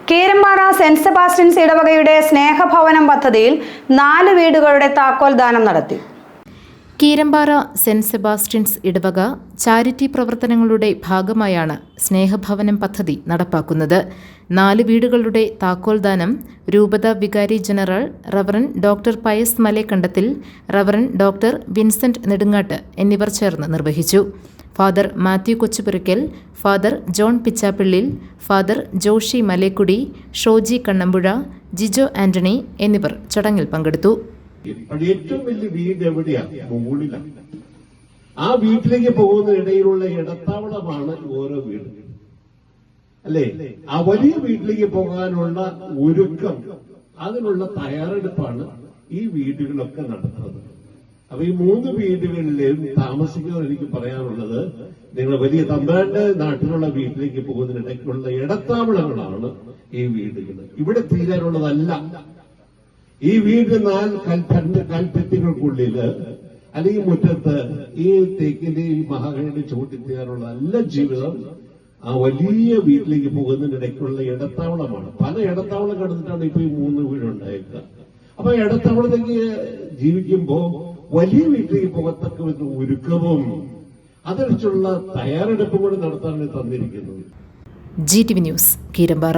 Keerampara saint Sebastian's ഇടവകയുടെ സ്നേഹഭവനം പദ്ധതിയിൽ 4 വീടുകളുടെ താക്കോൽ ദാനം നടത്തി. കീരമ്പാറ സെന്റ് സെബാസ്റ്റ്യൻസ് ഇടവക ചാരിറ്റി പ്രവർത്തനങ്ങളുടെ ഭാഗമായാണ് സ്നേഹഭവനം പദ്ധതി നടപ്പാക്കുന്നത്. 4 വീടുകളുടെ താക്കോൽദാനം രൂപത വികാരി general reverend doctor Pius Malekandathil, reverend doctor Vincent Nedungatt എന്നിവർ ചേർന്ന് നിർവഹിച്ചു. Father Mathew Kochupurackal, father John Pichappillil, father Joshy Malekudy, Shoji Kannampuzha, Jijo Antony എന്നിവർ ചടങ്ങിൽ പങ്കെടുത്തു. ഏറ്റവും വലിയ വീട് എവിടെയാണ്? മുകളിലാണ്. ആ വീട്ടിലേക്ക് പോകുന്ന ഇടയിലുള്ള ഇടത്താവളമാണ് ഓരോ വീട്, അല്ലേ? ആ വലിയ വീട്ടിലേക്ക് പോകാനുള്ള ഒരുക്കം, അതിനുള്ള തയ്യാറെടുപ്പാണ് ഈ വീടുകളൊക്കെ നടത്തുന്നത്. അപ്പൊ ഈ 3 വീടുകളിലും താമസിക്കുന്നവർ എനിക്ക് പറയാനുള്ളത്, നിങ്ങൾ വലിയ തമ്പ്രാന്റെ നാട്ടിലുള്ള വീട്ടിലേക്ക് പോകുന്നതിനിടയ്ക്കുള്ള ഇടത്താവളങ്ങളാണ് ഈ വീടുകൾ. ഇവിടെ തീരാനുള്ളതല്ല. ഈ വീട് 4 കൽപ്പെത്തികൾക്കുള്ളില് അല്ലെങ്കിൽ മുറ്റത്ത് ഈ തേക്കിന്റെ ഈ മഹാഗണിയുടെ ചൂട്ടിത്തീരാനുള്ള നല്ല ജീവിതം ആ വലിയ വീട്ടിലേക്ക് പോകുന്നതിനിടയ്ക്കുള്ള ഇടത്താവളമാണ്. പല ഇടത്താവളം കടന്നിട്ടാണ് ഇപ്പൊ ഈ 3 വീടുണ്ടായേക്കുക. അപ്പൊ ഇടത്താവളത്തേക്ക് ജീവിക്കുമ്പോ വലിയ വീട്ടിലേക്ക് പോകത്തക്ക ഒരുക്കവും അതനുസരിച്ചുള്ള തയ്യാറെടുപ്പും കൂടി നടത്താനാണ് തന്നിരിക്കുന്നത്. GTV news, Keerampara.